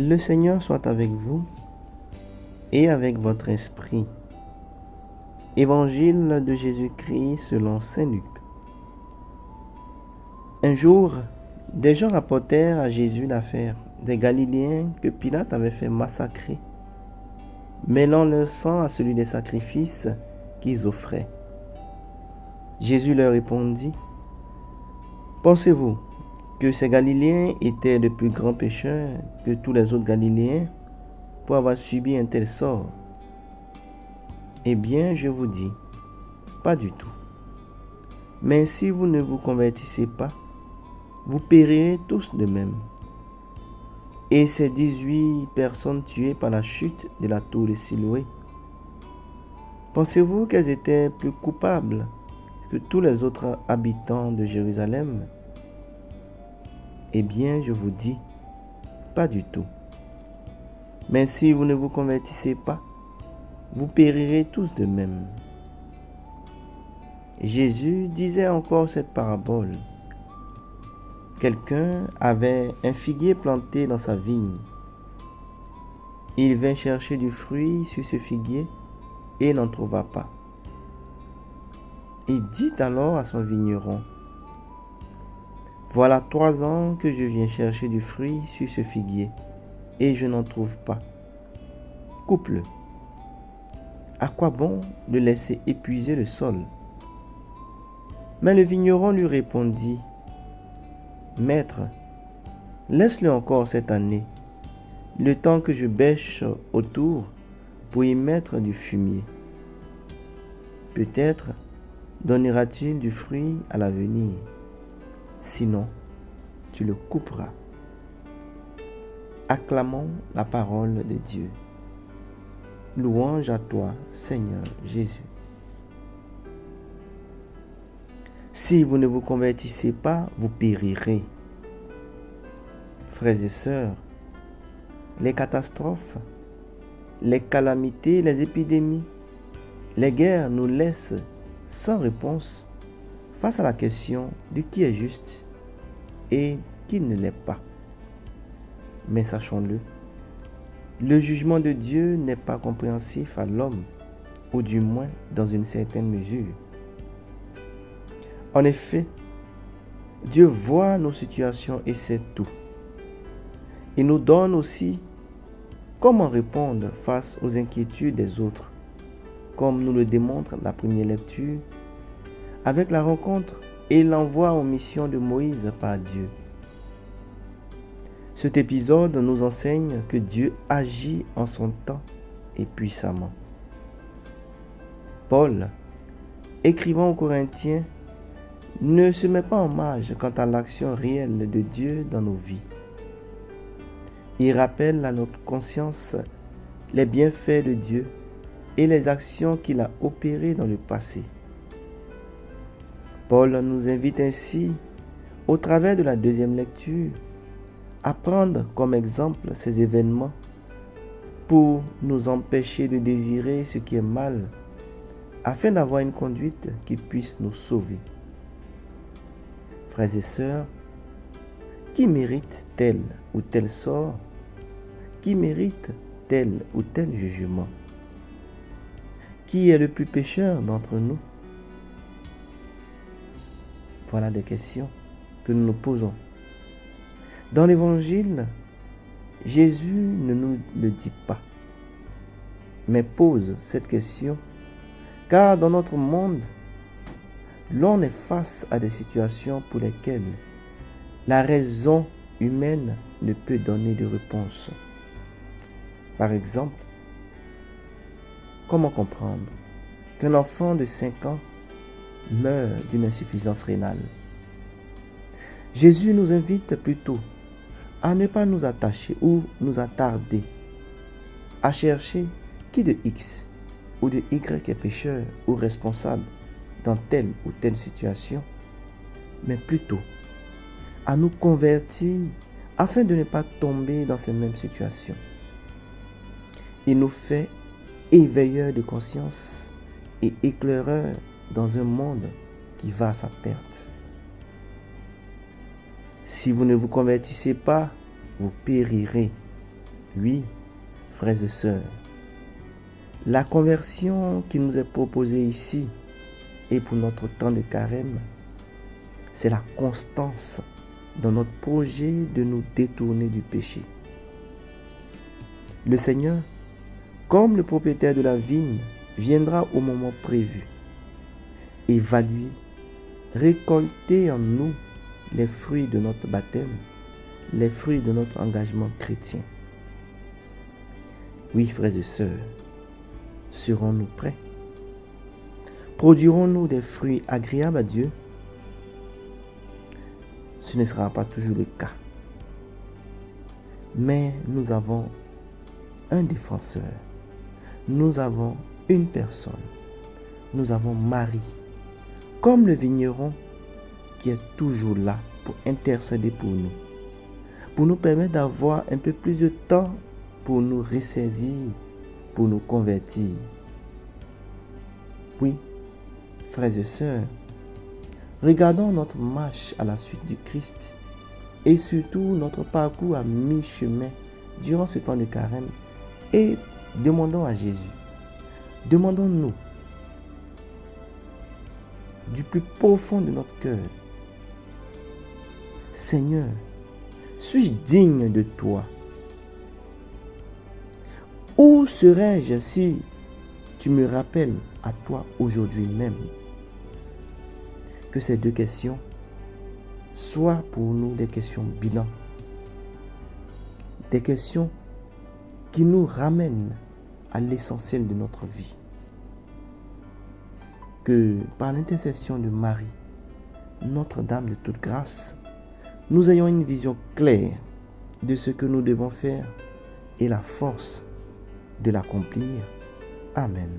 Le Seigneur soit avec vous et avec votre esprit. Évangile de Jésus-Christ selon saint Luc. Un jour, des gens rapportèrent à Jésus l'affaire des Galiléens que Pilate avait fait massacrer, mêlant leur sang à celui des sacrifices qu'ils offraient. Jésus leur répondit: Pensez-vous que ces Galiléens étaient de plus grands pécheurs que tous les autres Galiléens pour avoir subi un tel sort? Eh bien, je vous dis, pas du tout. Mais si vous ne vous convertissez pas, vous périrez tous de même. Et ces 18 personnes tuées par la chute de la tour de Siloé, pensez-vous qu'elles étaient plus coupables que tous les autres habitants de Jérusalem? Eh bien, je vous dis, pas du tout. Mais si vous ne vous convertissez pas, vous périrez tous de même. Jésus disait encore cette parabole. Quelqu'un avait un figuier planté dans sa vigne. Il vint chercher du fruit sur ce figuier et n'en trouva pas. Il dit alors à son vigneron: Voilà 3 ans que je viens chercher du fruit sur ce figuier et je n'en trouve pas. Coupe-le. À quoi bon de laisser épuiser le sol? Mais le vigneron lui répondit: Maître, laisse-le encore cette année, le temps que je bêche autour pour y mettre du fumier. Peut-être donnera-t-il du fruit à l'avenir. Sinon, tu le couperas. Acclamons la parole de Dieu. Louange à toi, Seigneur Jésus. Si vous ne vous convertissez pas, vous périrez. Frères et sœurs, les catastrophes, les calamités, les épidémies, les guerres nous laissent sans réponse face à la question de qui est juste et qui ne l'est pas. Mais sachons-le, le jugement de Dieu n'est pas compréhensif à l'homme, ou du moins dans une certaine mesure. En effet, Dieu voit nos situations et sait tout. Il nous donne aussi comment répondre face aux inquiétudes des autres, comme nous le démontre la première lecture, avec la rencontre et l'envoi en mission de Moïse par Dieu. Cet épisode nous enseigne que Dieu agit en son temps et puissamment. Paul, écrivant aux Corinthiens, ne se met pas en marge quant à l'action réelle de Dieu dans nos vies. Il rappelle à notre conscience les bienfaits de Dieu et les actions qu'il a opérées dans le passé. Paul nous invite ainsi, au travers de la deuxième lecture, à prendre comme exemple ces événements pour nous empêcher de désirer ce qui est mal, afin d'avoir une conduite qui puisse nous sauver. Frères et sœurs, qui mérite tel ou tel sort? Qui mérite tel ou tel jugement? Qui est le plus pécheur d'entre nous? Voilà des questions que nous nous posons. Dans l'Évangile, Jésus ne nous le dit pas, mais pose cette question, car dans notre monde, l'on est face à des situations pour lesquelles la raison humaine ne peut donner de réponse. Par exemple, comment comprendre qu'un enfant de 5 ans meurt d'une insuffisance rénale? Jésus nous invite plutôt à ne pas nous attacher ou nous attarder à chercher qui de X ou de Y est pécheur ou responsable dans telle ou telle situation, mais plutôt à nous convertir afin de ne pas tomber dans ces mêmes situations. Il nous fait éveilleurs de conscience et éclaireurs dans un monde qui va à sa perte. Si vous ne vous convertissez pas, vous périrez. Oui, frères et sœurs, la conversion qui nous est proposée ici et pour notre temps de carême, c'est la constance dans notre projet de nous détourner du péché. Le Seigneur, comme le propriétaire de la vigne, viendra au moment prévu, évaluer, récolter en nous les fruits de notre baptême, les fruits de notre engagement chrétien. Oui, frères et sœurs, serons-nous prêts? Produirons-nous des fruits agréables à Dieu? Ce ne sera pas toujours le cas. Mais nous avons un défenseur. Nous avons une personne. Nous avons Marie, comme le vigneron qui est toujours là pour intercéder pour nous permettre d'avoir un peu plus de temps pour nous ressaisir, pour nous convertir. Oui, frères et sœurs, regardons notre marche à la suite du Christ et surtout notre parcours à mi-chemin durant ce temps de carême et demandons à Jésus, demandons-nous du plus profond de notre cœur, Seigneur, suis-je digne de toi? Où serais-je si tu me rappelles à toi aujourd'hui même? Que ces deux questions soient pour nous des questions bilan, des questions qui nous ramènent à l'essentiel de notre vie. Que par l'intercession de Marie, Notre-Dame de toute grâce, nous ayons une vision claire de ce que nous devons faire et la force de l'accomplir. Amen.